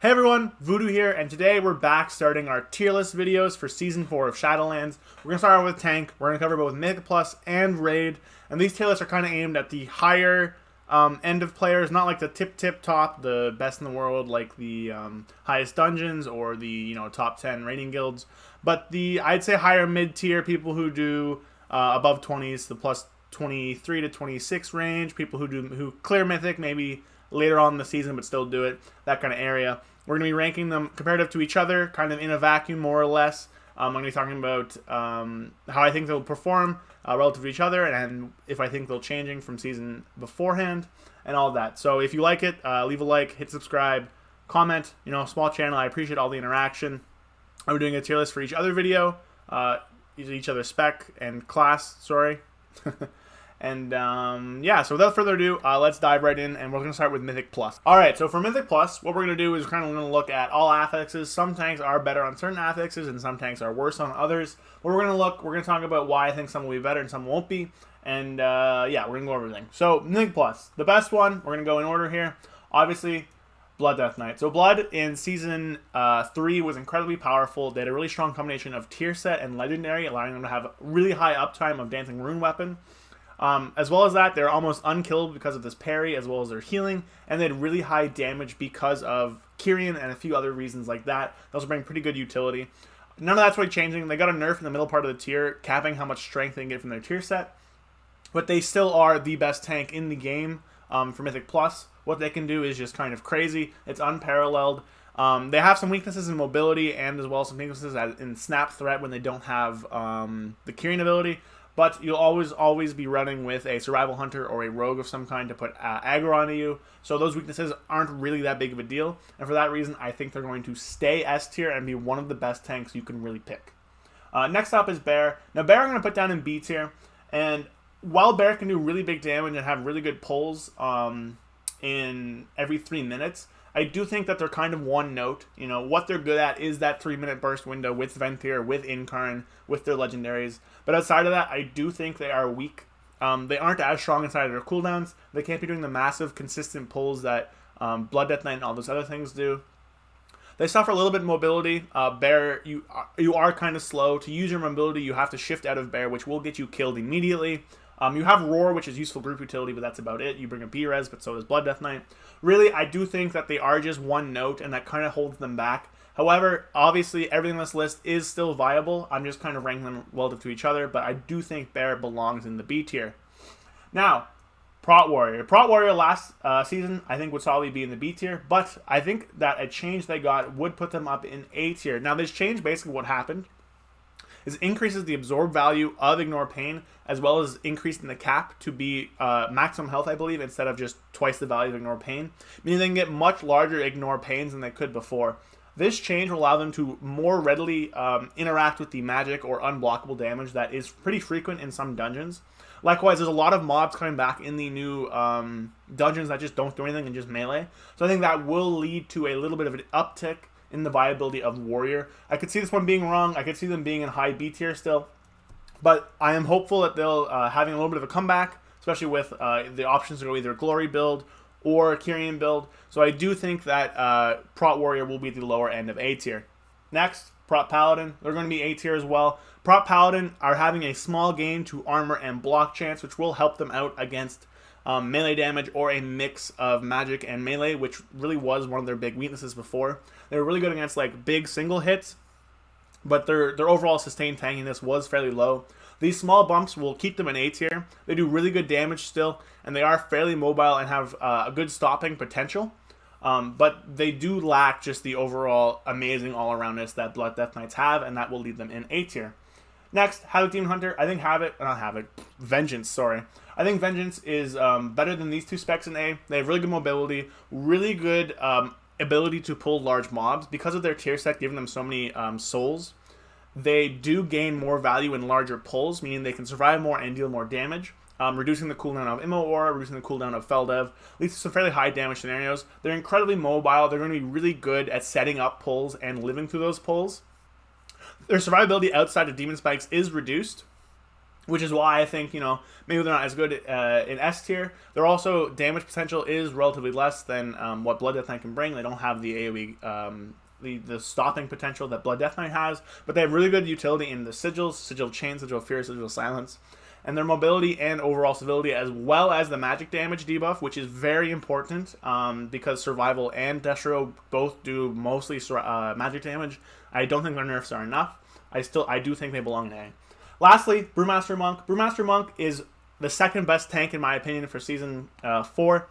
Hey everyone, Voodoo here, and today we're back starting our tier list videos for Season 4 of Shadowlands. We're going to start out with Tank, we're going to cover both Mythic Plus and Raid, and these tier lists are kind of aimed at the higher end of players, not like the tip top, the best in the world, like the highest dungeons or the top 10 raiding guilds, but the, I'd say, higher mid-tier people who do above 20s, the plus 23 to 26 range, people who clear Mythic maybe later on in the season but still do it, that kind of area. We're going to be ranking them comparative to each other, kind of in a vacuum, more or less. I'm going to be talking about how I think they'll perform relative to each other, and if I think they'll changing from season beforehand, and all of that. So if you like it, leave a like, hit subscribe, comment. Small channel. I appreciate all the interaction. I'm doing a tier list for each other video, each other's spec and class. Sorry. And yeah, so without further ado, let's dive right in, and we're going to start with Mythic Plus. Alright, so for Mythic Plus, what we're going to do is kind of going to look at all affixes. Some tanks are better on certain affixes, and some tanks are worse on others. But we're going to talk about why I think some will be better and some won't be. And yeah, we're going to go over everything. So, Mythic Plus, the best one, we're going to go in order here. Obviously, Blood Death Knight. So Blood in Season 3 was incredibly powerful. They had a really strong combination of tier set and legendary, allowing them to have really high uptime of Dancing Rune Weapon. As well as that, they're almost unkillable because of this parry, as well as their healing, and they had really high damage because of Kyrian and a few other reasons like that. They also bring pretty good utility. None of that's really changing. They got a nerf in the middle part of the tier, capping how much strength they can get from their tier set, but they still are the best tank in the game for Mythic Plus. What they can do is just kind of crazy. It's unparalleled. They have some weaknesses in mobility, and as well as some weaknesses in snap threat when they don't have the Kyrian ability. But you'll always be running with a survival hunter or a rogue of some kind to put aggro onto you. So those weaknesses aren't really that big of a deal. And for that reason, I think they're going to stay S tier and be one of the best tanks you can really pick. Next up is Bear. Now Bear I'm going to put down in B tier. And while Bear can do really big damage and have really good pulls in every 3 minutes, I do think that they're kind of one note. What they're good at is that 3-minute burst window with Venthyr, with Incarn, with their legendaries. But outside of that, I do think they are weak. They aren't as strong inside of their cooldowns. They can't be doing the massive, consistent pulls that Blood Death Knight and all those other things do. They suffer a little bit of mobility. Bear, you are kind of slow. To use your mobility, you have to shift out of Bear, which will get you killed immediately. You have Roar, which is useful group utility, but that's about it. You bring a B-Res, but so does Blood Death Knight. Really, I do think that they are just one note, and that kind of holds them back. However, obviously, everything on this list is still viable. I'm just kind of ranking them relative to each other, but I do think Bear belongs in the B tier. Now, Prot Warrior. Prot Warrior last season, I think, would solidly be in the B tier, but I think that a change they got would put them up in A tier. Now, this change, basically what happened is increases the absorb value of Ignore Pain, as well as increasing the cap to be maximum health, I believe, instead of just twice the value of Ignore Pain, meaning they can get much larger Ignore Pains than they could before. This change will allow them to more readily interact with the magic or unblockable damage that is pretty frequent in some dungeons. Likewise, there's a lot of mobs coming back in the new dungeons that just don't do anything and just melee. So I think that will lead to a little bit of an uptick in the viability of Warrior. I could see this one being wrong. I could see them being in high B tier still. But I am hopeful that they'll having a little bit of a comeback, especially with the options to go either Glory build or Kyrian build. So I do think that Prot Warrior will be at the lower end of A tier. Next, Prot Paladin. They're going to be A tier as well. Prot Paladin are having a small gain to armor and block chance, which will help them out against melee damage or a mix of magic and melee, which really was one of their big weaknesses before. They were really good against like big single hits, but their overall sustained tankiness was fairly low. These small bumps will keep them in A tier. They do really good damage still, and they are fairly mobile and have a good stopping potential. But they do lack just the overall amazing all-aroundness that Blood Death Knights have, and that will lead them in A tier. Next, Havoc Demon Hunter. I think Vengeance, sorry. I think Vengeance is better than these two specs in A. They have really good mobility, really good ability to pull large mobs. Because of their tier set giving them so many souls, they do gain more value in larger pulls, meaning they can survive more and deal more damage. Reducing the cooldown of Immo Aura, reducing the cooldown of Feldev, leads to some fairly high damage scenarios. They're incredibly mobile. They're going to be really good at setting up pulls and living through those pulls. Their survivability outside of Demon Spikes is reduced, which is why I think, maybe they're not as good in S tier. Their also damage potential is relatively less than what Blood Death Knight can bring. They don't have the AoE, the stopping potential that Blood Death Knight has, but they have really good utility in the sigils, Sigil of Chain, Sigil of Fear, Sigil of Silence, and their mobility and overall civility, as well as the magic damage debuff, which is very important because Survival and Destro both do mostly magic damage. I don't think their nerfs are enough. I do think they belong in A. Lastly, Brewmaster Monk. Brewmaster Monk is the second best tank in my opinion for Season 4.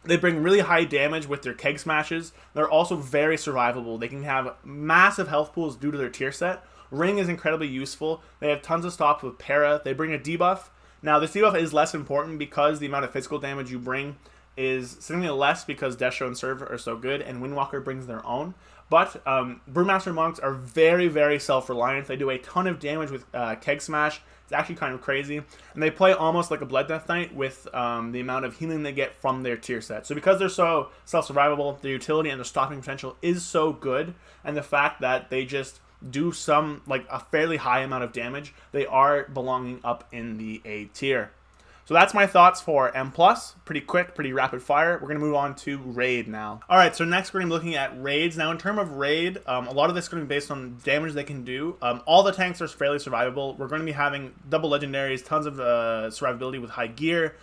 They bring really high damage with their keg smashes. They're also very survivable. They can have massive health pools due to their tier set. Ring is incredibly useful. They have tons of stops with Para. They bring a debuff. Now, this debuff is less important because the amount of physical damage you bring is significantly less because Destro and Serve are so good, and Windwalker brings their own. But Brewmaster Monks are very, very self-reliant. They do a ton of damage with Keg Smash. It's actually kind of crazy. And they play almost like a Blood Death Knight with the amount of healing they get from their tier set. So because they're so self-survivable, their utility and their stopping potential is so good, and the fact that they just do a fairly high amount of damage, they are belonging up in the A tier. So that's my thoughts for M+. Pretty quick, pretty rapid fire. We're going to move on to Raid now. All right, so next we're going to be looking at Raids. Now, in terms of Raid, a lot of this is going to be based on damage they can do. All the tanks are fairly survivable. We're going to be having double legendaries, tons of survivability with high gear,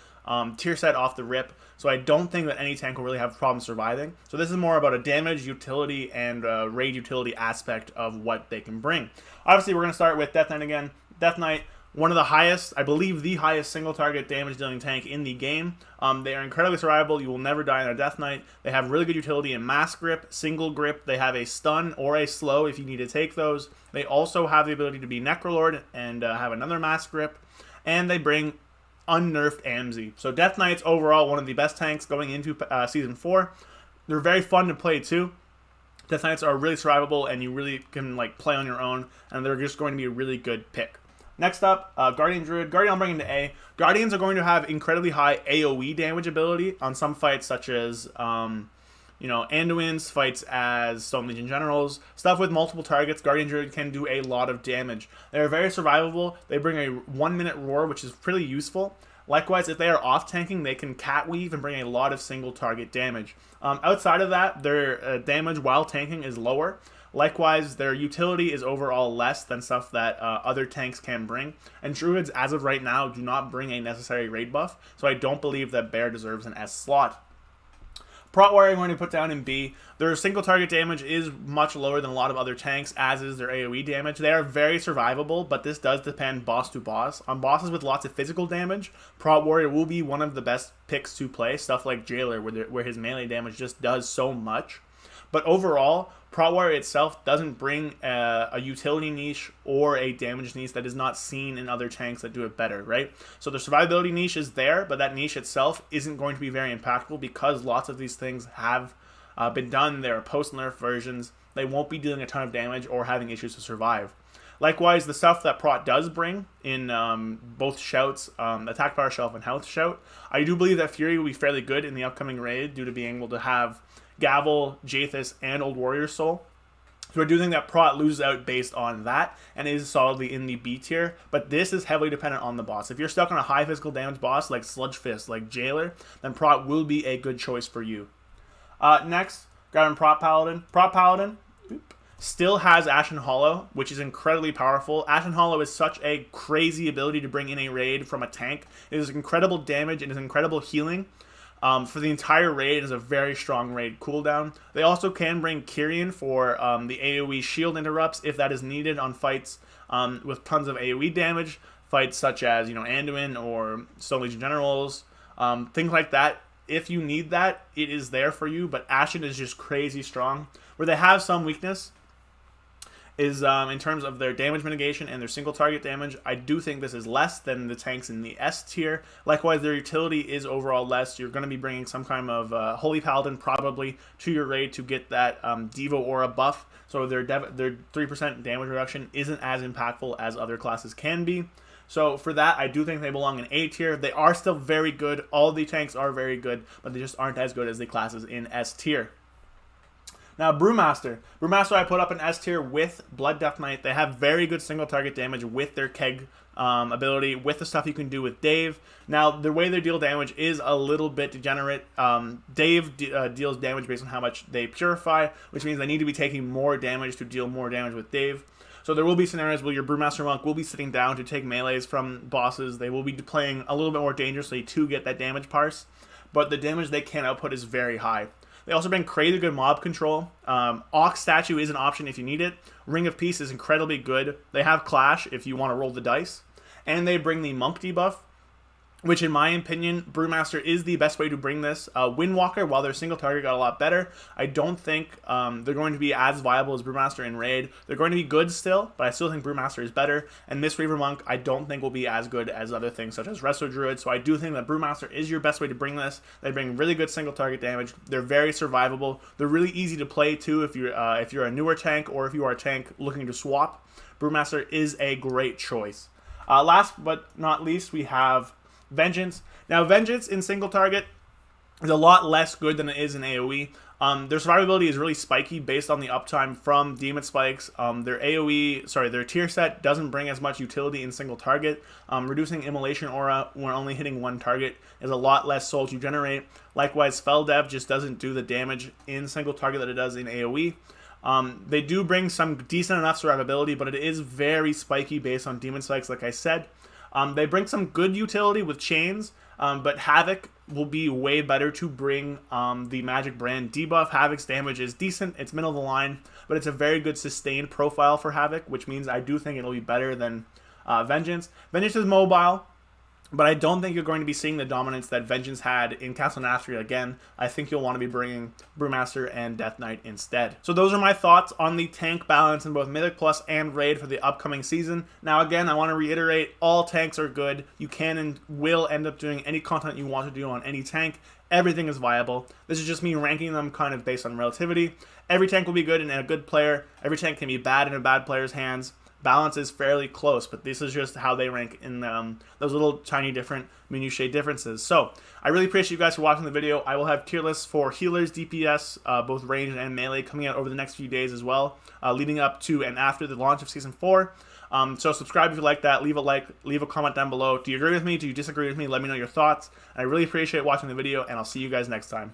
tier set off the rip. So I don't think that any tank will really have problems surviving. So this is more about a damage, utility, and Raid utility aspect of what they can bring. Obviously, we're going to start with Death Knight again. Death Knight, one of the highest, I believe the highest single target damage dealing tank in the game. They are incredibly survivable. You will never die in a Death Knight. They have really good utility in Mass Grip, Single Grip. They have a stun or a slow if you need to take those. They also have the ability to be Necrolord and have another Mass Grip. And they bring unnerfed Amzi. So Death Knight's overall one of the best tanks going into Season 4. They're very fun to play too. Death Knights are really survivable and you really can play on your own, and they're just going to be a really good pick. Next up, Guardian Druid. Guardian I'm bringing to A. Guardians are going to have incredibly high AoE damage ability on some fights, such as, Anduin's fights as Stone Legion Generals. Stuff with multiple targets, Guardian Druid can do a lot of damage. They are very survivable. They bring a 1-minute roar, which is pretty useful. Likewise, if they are off-tanking, they can cat weave and bring a lot of single target damage. Outside of that, their damage while tanking is lower. Likewise, their utility is overall less than stuff that other tanks can bring. And Druids, as of right now, do not bring a necessary raid buff, so I don't believe that Bear deserves an S slot. Prot Warrior I'm going to put down in B. Their single target damage is much lower than a lot of other tanks, as is their AoE damage. They are very survivable, but this does depend boss to boss. On bosses with lots of physical damage, Prot Warrior will be one of the best picks to play, stuff like Jailer, where his melee damage just does so much. But overall, Prot Warrior itself doesn't bring a utility niche or a damage niche that is not seen in other tanks that do it better, right? So the survivability niche is there, but that niche itself isn't going to be very impactful because lots of these things have been done. There are post-nerf versions. They won't be dealing a ton of damage or having issues to survive. Likewise, the stuff that Prot does bring in both shouts, Attack Power Shelf and Health Shout, I do believe that Fury will be fairly good in the upcoming raid due to being able to have Gavel, Jathus, and Old Warrior Soul. So I do think that Prot loses out based on that and is solidly in the B tier, but this is heavily dependent on the boss. If you're stuck on a high physical damage boss like Sludge Fist, like Jailer, then Prot will be a good choice for you. Next, got Prot Paladin. Prot Paladin still has Ashen Hollow, which is incredibly powerful. Ashen Hollow is such a crazy ability to bring in a raid from a tank. It is incredible damage, it is incredible healing. For the entire raid, is a very strong raid cooldown. They also can bring Kyrian for the AoE shield interrupts if that is needed on fights with tons of AoE damage. Fights such as Anduin or Stone Legion Generals, things like that. If you need that, it is there for you. But Ashen is just crazy strong. Where they have some weakness is in terms of their damage mitigation and their single target damage. I do think this is less than the tanks in the S tier. Likewise, their utility is overall less. You're going to be bringing some kind of Holy Paladin probably to your raid to get that Devo Aura buff. So their 3% damage reduction isn't as impactful as other classes can be. So for that, I do think they belong in A tier. They are still very good. All the tanks are very good, but they just aren't as good as the classes in S tier. Now, Brewmaster. Brewmaster I put up in S tier with Blood Death Knight. They have very good single target damage with their keg ability, with the stuff you can do with Dave. Now, the way they deal damage is a little bit degenerate. Dave deals damage based on how much they purify, which means they need to be taking more damage to deal more damage with Dave. So there will be scenarios where your Brewmaster Monk will be sitting down to take melees from bosses. They will be playing a little bit more dangerously to get that damage parse, but the damage they can output is very high. They also bring crazy good mob control. Ox Statue is an option if you need it. Ring of Peace is incredibly good. They have Clash if you want to roll the dice. And they bring the Monk debuff, which in my opinion, Brewmaster is the best way to bring this. Windwalker, while their single target got a lot better, I don't think they're going to be as viable as Brewmaster in Raid. They're going to be good still, but I still think Brewmaster is better. And Mistweaver Monk, I don't think will be as good as other things such as Resto Druid. So I do think that Brewmaster is your best way to bring this. They bring really good single target damage. They're very survivable. They're really easy to play too if you're a newer tank or if you are a tank looking to swap. Brewmaster is a great choice. Last but not least, we have Vengeance. Now, Vengeance in single target is a lot less good than it is in AoE. Their survivability is really spiky based on the uptime from Demon Spikes. Their tier set doesn't bring as much utility in single target. Reducing Immolation Aura when only hitting one target is a lot less soul to generate. Likewise, Fel Dev just doesn't do the damage in single target that it does in AoE. They do bring some decent enough survivability, but it is very spiky based on Demon Spikes, like I said. They bring some good utility with chains, but Havoc will be way better to bring the Magic Brand debuff. Havoc's damage is decent, it's middle of the line, but it's a very good sustained profile for Havoc, which means I do think it'll be better than Vengeance. Vengeance is mobile, but I don't think you're going to be seeing the dominance that Vengeance had in Castle Nastria again. I think you'll want to be bringing Brewmaster and Death Knight instead. So those are my thoughts on the tank balance in both Mythic Plus and Raid for the upcoming season. Now again, I want to reiterate, all tanks are good. You can and will end up doing any content you want to do on any tank. Everything is viable. This is just me ranking them kind of based on relativity. Every tank will be good in a good player. Every tank can be bad in a bad player's hands. Balance is fairly close, but this is just how they rank in those little tiny different minutiae differences. So I really appreciate you guys for watching the video. I will have tier lists for healers, DPS, both ranged and melee coming out over the next few days as well, leading up to and after the launch of Season 4. So subscribe if you like that, leave a like, leave a comment down below. Do you agree with me? Do you disagree with me? Let me know your thoughts. I really appreciate watching the video, and I'll see you guys next time.